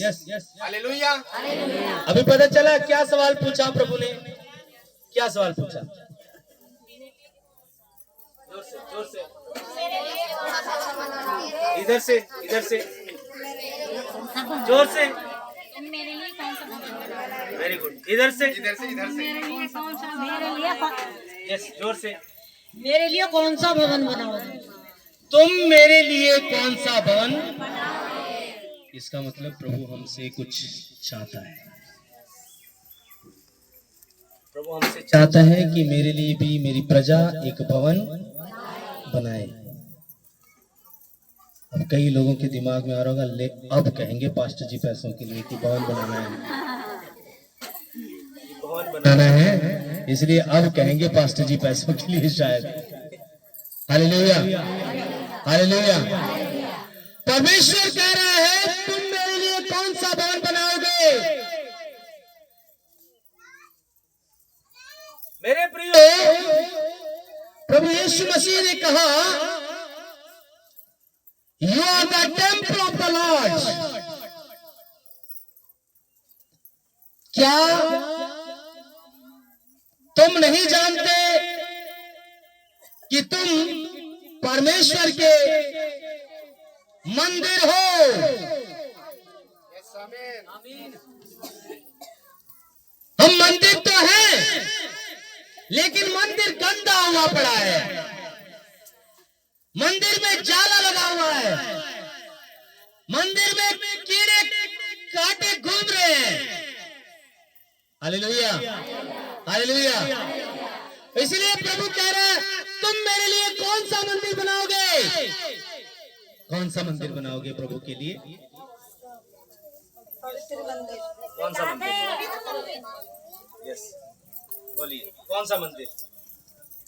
हालेलुया। अभी पता चला क्या सवाल पूछा प्रभु ने? क्या सवाल पूछा? जोर से इधर से जोर से। मेरे लिए कौन सा भवन बनाओगे? Very good. इधर से मेरे लिए कौन सा, मेरे लिए यस, जोर से। मेरे लिए कौन सा भवन बनाओगे? तुम मेरे लिए कौन सा भवन? इसका मतलब प्रभु हमसे कुछ चाहता है। प्रभु हमसे चाहता है कि मेरे लिए भी मेरी प्रजा एक भवन बनाए। अब कई लोगों के दिमाग में आ रहा होगा, ले अब कहेंगे पास्टर जी पैसों के लिए कि भवन बनाना है, भवन बनाना है, इसलिए अब कहेंगे पास्टर जी पैसों के लिए शायद। Hallelujah, hallelujah. परमेश्वर कह रहा है तुम मेरे लिए कौन सा भवन बनाओगे? मेरे प्रियो, प्रभु यीशु मसीह ने कहा you are the temple of the Lord. क्या तुम नहीं जानते कि तुम परमेश्वर के मंदिर हो? हम मंदिर तो हैं, लेकिन मंदिर गंदा हुआ पड़ा है, मंदिर में जाला लगा हुआ है, मंदिर में कीड़े कांटे घूम रहे हैं। Hallelujah, hallelujah. इसलिए प्रभु कह रहा है तुम मेरे लिए कौन सा मंदिर बनाओगे? कौन सा मंदिर बनाओगे प्रभु के लिए? कौन सा मंदिर? यस, बोलिए, कौन सा मंदिर?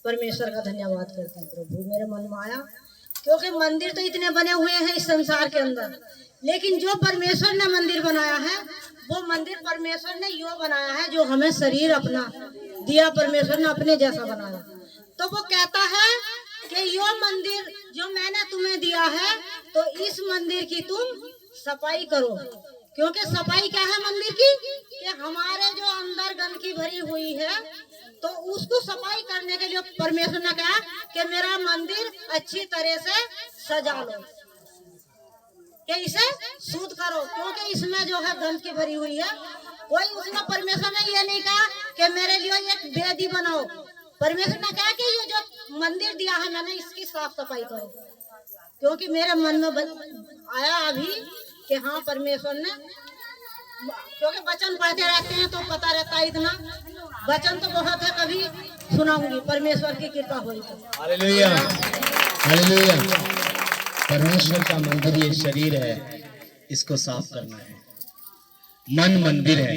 परमेश्वर का धन्यवाद करते हैं प्रभु, मेरे मन में आया क्योंकि मंदिर तो इतने बने हुए हैं इस संसार के अंदर, लेकिन जो परमेश्वर ने मंदिर बनाया है वो मंदिर परमेश्वर ने यो बनाया है जो हमें शरीर अपना दिया, परमेश्वर ने अपने जैसा बनाया। तो वो कहता है कि यो मंदिर जो मैंने तुम्हें दिया है तो इस मंदिर की तुम सफाई करो, क्योंकि सफाई क्या है मंदिर की कि हमारे जो अंदर गंदगी भरी हुई है तो उसको सफाई करने के लिए परमेश्वर ने कहा कि मेरा मंदिर अच्छी तरह से सजा लो, कि इसे शुद्ध करो, क्योंकि इसमें जो है गंदगी भरी हुई है। कोई उसमें परमेश्वर ने ये नहीं कहा कि मेरे लिए एक वेदी बनाओ, परमेश्वर ने कहा कि ये जो मंदिर दिया है मैंने इसकी साफ सफाई करो, क्योंकि मेरे मन में आया अभी कि हाँ परमेश्वर ने, क्योंकि वचन पढ़ते रहते हैं तो पता रहता है, इतना वचन तो बहुत है, कभी सुनाऊंगी परमेश्वर की कृपा हुई तो। Hallelujah, hallelujah. परमेश्वर का मंदिर ये शरीर है, इसको साफ करना है। मन मंदिर है,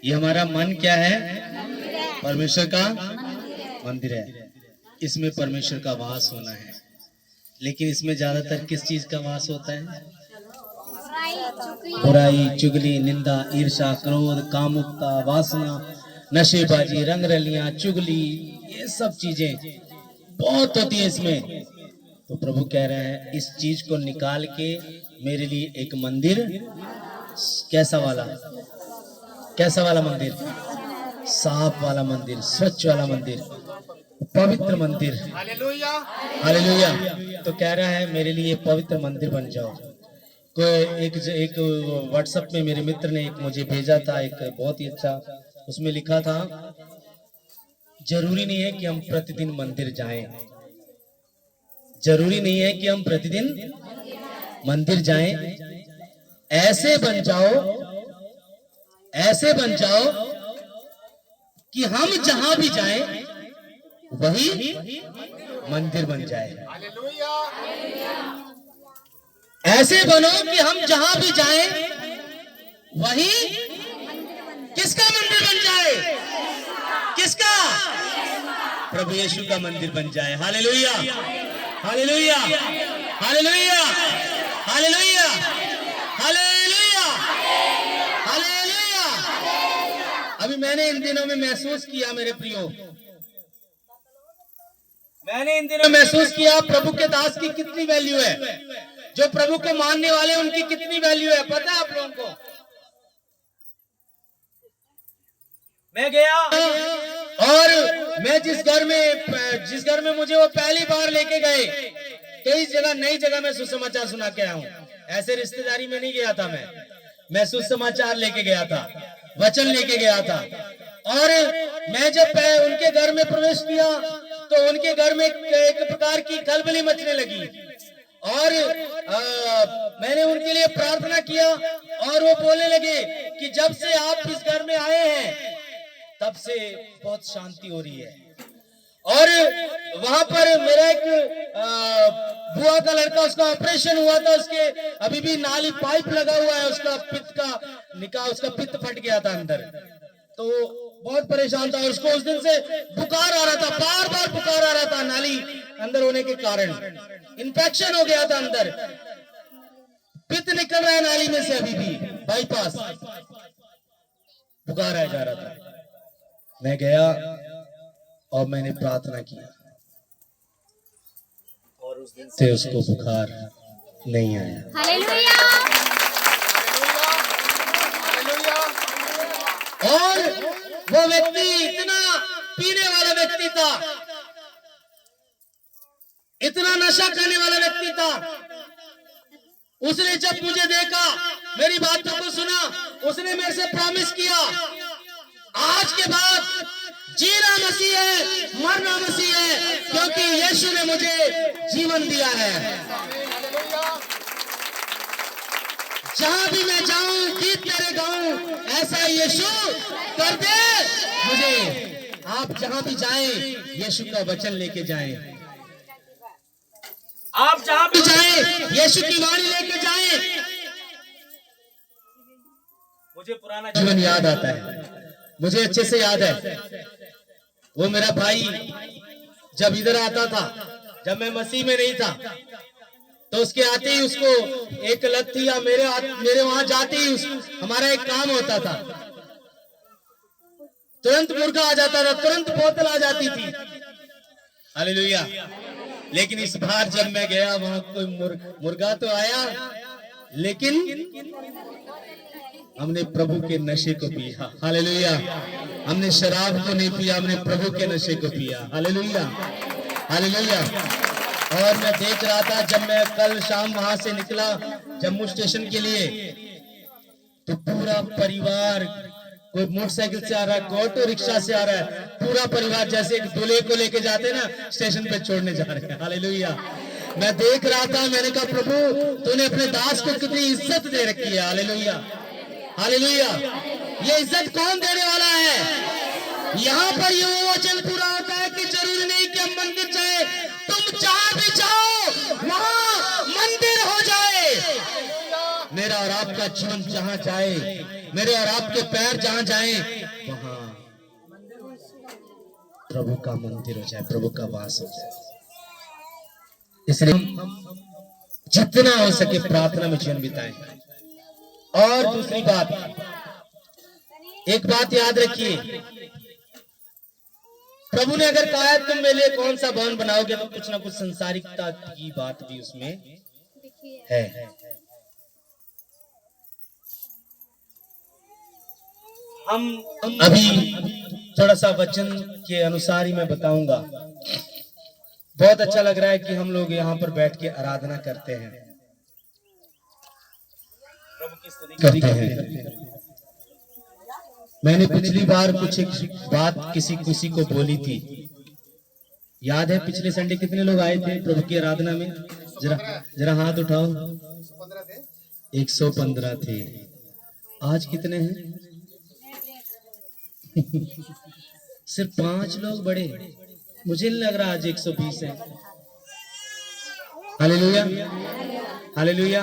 ये हमारा मन क्या है? परमेश्वर का मंदिर है, इसमें परमेश्वर का वास होना है। लेकिन इसमें ज्यादातर किस चीज का वास होता है? बुराई, चुगली, निंदा, ईर्ष्या, क्रोध, कामुकता, वासना, नशेबाजी, रंगरलियां, चुगली, ये सब चीजें बहुत होती है इसमें। तो प्रभु कह रहे हैं इस चीज को निकाल के मेरे लिए एक मंदिर, कैसा वाला? कैसा वाला मंदिर? साफ वाला मंदिर, स्वच्छ वाला मंदिर, पवित्र मंदिर। Hallelujah, hallelujah. तो कह रहा है मेरे लिए पवित्र मंदिर बन जाओ। कोई एक व्हाट्सएप में मेरे मित्र ने एक मुझे भेजा था, एक बहुत ही अच्छा, उसमें लिखा था जरूरी नहीं है कि हम प्रतिदिन मंदिर जाएं, जरूरी नहीं है कि हम प्रतिदिन मंदिर जाएं, ऐसे बन जाओ, ऐसे बन जाओ कि हम जहां भी जाएं वही मंदिर बन जाए। ऐसे बनो कि हम जहां भी जाएं वही किसका मंदिर बन जाए? किसका? प्रभु यीशु का मंदिर बन जाए। Hallelujah, hallelujah, hallelujah, hallelujah, hallelujah, hallelujah. अभी मैंने इन दिनों में महसूस किया मेरे प्रियो, मैंने इन दिनों महसूस किया प्रभु के दास की कितनी वैल्यू है, जो प्रभु को मानने वाले उनकी कितनी वैल्यू है, पता है आप लोगों को? मैं गया और मैं जिस घर में मुझे वो पहली बार लेके गए, कई जगह नई जगह में सुसमाचार सुना के आया हूँ, ऐसे रिश्तेदारी में नहीं गया था मैं सुसमाचार लेके गया था, वचन लेके गया था। और मैं जब उनके घर में प्रवेश किया तो उनके घर में एक प्रकार की खलबली मचने लगी और मैंने उनके लिए प्रार्थना किया और वो बोलने लगे कि जब से आप इस घर में आए हैं तब से बहुत शांति हो रही है। और वहां पर मेरा एक बुआ का लड़का, उसका ऑपरेशन हुआ था, उसके अभी भी नाली पाइप लगा हुआ है, उसका पित्त का निकाह, उसका पित्त फट गया था अंदर, तो बहुत परेशान था। और उसको उस दिन से बुखार आ रहा था, बार बार बुखार आ रहा था, नाली अंदर होने के कारण इन्फेक्शन हो गया था अंदर, पित्त निकल रहा है नाली में से, अभी भी बाईपास, बुखार आया जा रहा था। मैं गया और मैंने प्रार्थना किया और उस दिन से उसको बुखार नहीं आया। हालेलुया। और वो व्यक्ति इतना पीने वाला व्यक्ति था, इतना नशा करने वाला व्यक्ति था। उसने जब मुझे देखा, मेरी बातों को सुना, उसने मेरे से प्रॉमिस किया, आज के बाद जीना मसीह है, मरना मसीह है, क्योंकि यीशु ने मुझे जीवन दिया है। जहां भी मैं जाऊं, गीत तेरे गाऊं, ऐसा यीशु कर दे मुझे। आप जहां भी जाएं, यीशु का वचन लेके जाएं। आप जहां भी जाएं, यीशु की वाणी लेके जाएं। मुझे पुराना जीवन याद आता है, मुझे अच्छे से याद है। वो मेरा भाई जब इधर आता था, जब मैं मसीह में नहीं था, तो उसके आते ही उसको एक लत थी, या मेरे वहां जाते ही हमारा एक काम होता था, तुरंत मुर्गा आ जाता था, तुरंत बोतल आ जाती थी। हालेलुया। लेकिन इस बार जब मैं गया, वहां कोई मुर्गा तो आया, लेकिन हमने प्रभु के नशे को पिया। हालेलुया। हमने शराब को नहीं पिया, हमने प्रभु के नशे को पिया। Hallelujah, hallelujah. और मैं देख रहा था, जब मैं कल शाम वहां से निकला जम्मू स्टेशन के लिए, तो पूरा परिवार, कोई मोटरसाइकिल से आ रहा है, कोई ऑटो रिक्शा से आ रहा है, पूरा परिवार जैसे एक दूल्हे को लेके जाते ना, स्टेशन पे छोड़ने जा रहे हैं। हालेलुया। मैं देख रहा था, मैंने कहा प्रभु तूने अपने दास को कितनी इज्जत दे रखी है। Hallelujah, hallelujah. ये इज्जत कौन देने वाला है? यहाँ पर ये वचन पूरा होता है कि जरूरी नहीं कि हम मंदिर जाए, तुम जहां भी जाओ वहां मंदिर हो जाए। मेरा और आपका जीवन जहां जाए, मेरे और आपके पैर जहां जाए, वहां प्रभु का मंदिर हो जाए, प्रभु का वास हो जाए। इसलिए हम जितना हो सके प्रार्थना में जीवन बिताएं। और दूसरी बात, एक बात याद रखिए, प्रभु ने अगर कहा है तुम मेरे लिए कौन सा भवन बनाओगे, तो कुछ ना कुछ संसारिकता की बात भी उसमें है। हम अभी थोड़ा सा वचन के अनुसार ही मैं बताऊंगा। बहुत अच्छा लग रहा है कि हम लोग यहाँ पर बैठ के आराधना करते हैं, प्रभु की स्तुति करते हैं। मैंने पिछली बार कुछ एक बात किसी को बोली थी, याद है? पिछले संडे कितने लोग आए थे प्रभु की आराधना में? जरा हाथ उठाओ। 115 थे। आज कितने हैं? सिर्फ 5 लोग बड़े। मुझे नहीं लग रहा आज 120 है। Hallelujah, hallelujah.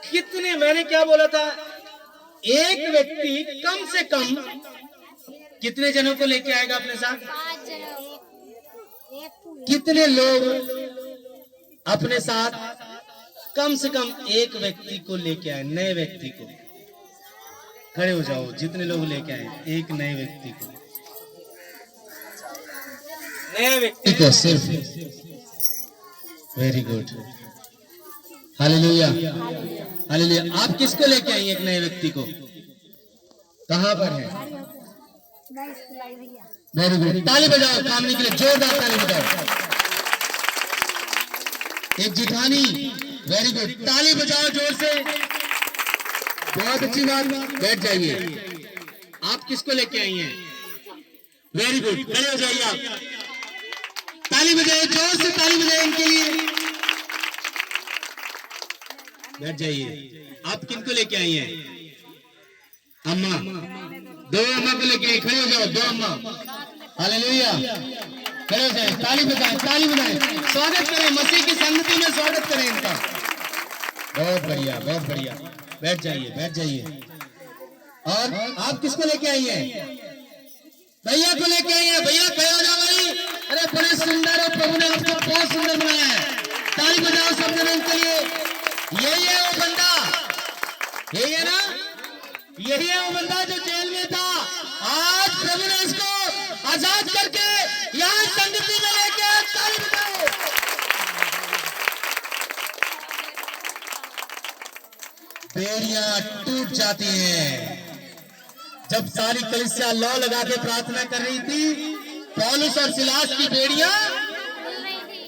कितने, मैंने क्या बोला था? एक व्यक्ति कम से कम कितने जनों को लेके आएगा अपने साथ? 5 जन। कितने लोग अपने साथ कम से कम एक व्यक्ति को लेके आए, नए व्यक्ति को? खड़े हो जाओ, जितने लोग लेके आए एक नए व्यक्ति को, नए व्यक्ति को सिर्फ। Very good, hallelujah, hallelujah. आप किसको लेके आई एक नए व्यक्ति को? कहां पर है? वेरी गुड, ताली बजाओ कामनी के लिए, जोरदार ताली बजाओ। एक जिठानी, वेरी गुड, ताली बजाओ जोर से। बहुत अच्छी बात, बैठ जाइए। आप किसको लेके आई हैं? वेरी गुड, खड़े हो जाइए आप, ताली बजाइए, जोर से ताली बजाइए इनके लिए। बैठ जाइए। आप किनको लेके आई हैं? अम्मा, दो अम्मा को लेके आए, खड़े हो जाओ, दो अम्मा। हालेलुया, खड़े हो जाए, ताली बजाएं, ताली बजाएं, स्वागत करें, मसीह की संगति में स्वागत करें इनका। बहुत बढ़िया, बहुत बढ़िया, बैठ जाइए, बैठ जाइए। और आप किसको लेके आई हैं? भैया को लेके आई हैं। भैया खड़े हो जाओ भाई। अरे बड़े सुंदर है, प्रभु ने आपको बहुत सुंदर बनाया है। ताली बजाओ सब जन इनके लिए। यही है वो बंदा, यही है ना, यही है वो बंदा जो जेल में था। आज प्रभु ने इसको आजाद करके यहाँ संगति में लेके आए। ताली बजाओ। बेड़ियां टूट जाती हैं। जब सारी कलीसिया लौ लगा के प्रार्थना कर रही थी, पौलुस और सिलास की बेड़ियां,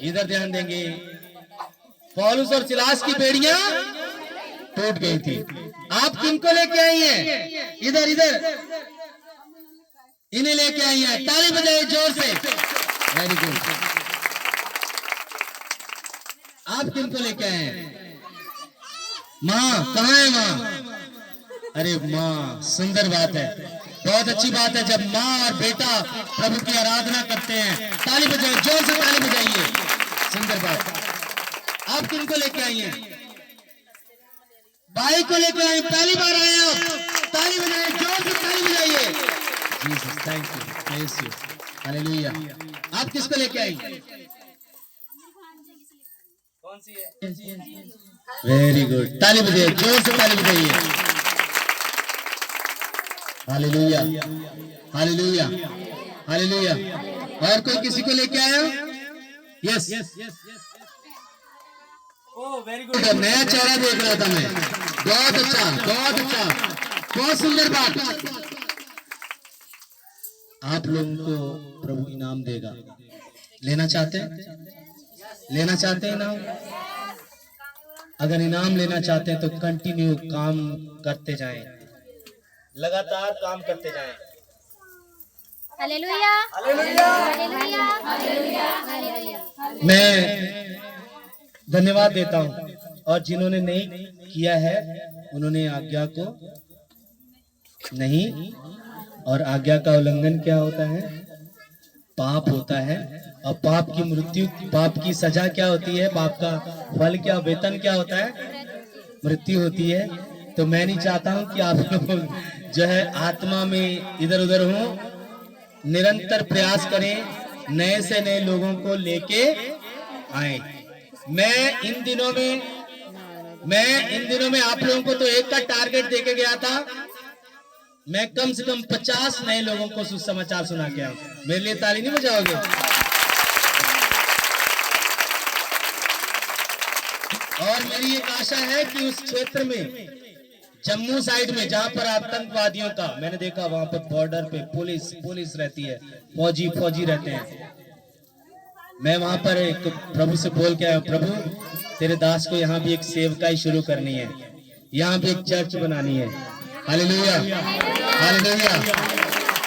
इधर ध्यान देंगे, पौलुस और सिलास की बेड़ियां टूट गई थी। आप किनको लेके आई हैं? इधर इधर इन्हें लेके आई हैं। ताली बजाइए जोर से। Very good. आप किनको लेके आए हैं? माँ कहाँ है माँ? अरे माँ, सुंदर बात है, बहुत अच्छी बात है जब माँ और बेटा प्रभु की आराधना करते हैं। ताली बजाइए, जोर से ताली बजाइए, सुंदर बात। आप किनको लेके आई हैं? भाई को लेके आए, पहली बार आए आप। ताली बजाइए, जोर से ताली बजाइए। Jesus, thank you, praise you, hallelujah. आप किसको लेके आई? कौन सी है? वेरी गुड, ताली बजाइए, जोर से ताली बजाइए। Hallelujah, hallelujah, hallelujah. और कोई किसी को लेके आया? यस, ओह वेरी गुड, नया चेहरा देख रहा था मैं। बहुत अच्छा, बहुत अच्छा, बहुत सुंदर बात। आप लोगों को प्रभु इनाम देगा। लेना चाहते हैं? लेना चाहते हैं इनाम? अगर इनाम लेना चाहते हैं तो कंटिन्यू काम करते जाएं, लगातार काम करते जाएं। Hallelujah, hallelujah, hallelujah, hallelujah. मैं धन्यवाद देता हूं, और जिन्होंने नहीं किया है उन्होंने आज्ञा को नहीं, और आज्ञा का उल्लंघन क्या होता है? पाप होता है। और पाप की मृत्यु, पाप की सजा क्या होती है? पाप का फल क्या, वेतन क्या होता है? मृत्यु होती है। तो मैं नहीं चाहता हूं कि आप लोग जो है आत्मा में इधर उधर हो, निरंतर प्रयास करें, नए से नए लोगों को लेके आए। मैं इन दिनों में आप लोगों को तो एक का टारगेट देके गया था, मैं कम से कम 50 नए लोगों को सुसमाचार सुना के आऊं। मेरे लिए ताली नहीं बजाओगे? और मेरी एक आशा है कि उस क्षेत्र में, जम्मू साइड में, जहां पर आतंकवादियों का, मैंने देखा वहां पर बॉर्डर पे पुलिस रहती है, फौजी रहते हैं। मैं वहां पर एक प्रभु से बोल के आया, प्रभु तेरे दास को यहाँ भी एक सेवकाई शुरू करनी है, यहाँ भी एक चर्च बनानी है। Hallelujah, hallelujah.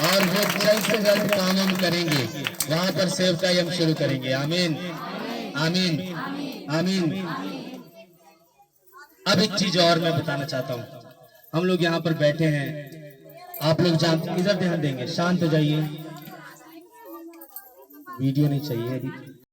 और वो जल्द से जल्द काम हम करेंगे, वहां पर सेवकाई हम शुरू करेंगे। आमीन, आमीन, आमीन। अब एक चीज और मैं बताना चाहता हूँ। हम लोग यहाँ पर बैठे हैं, आप लोग जानते, इधर ध्यान देंगे, शांत हो जाइए, वीडियो नहीं चाहिए अभी।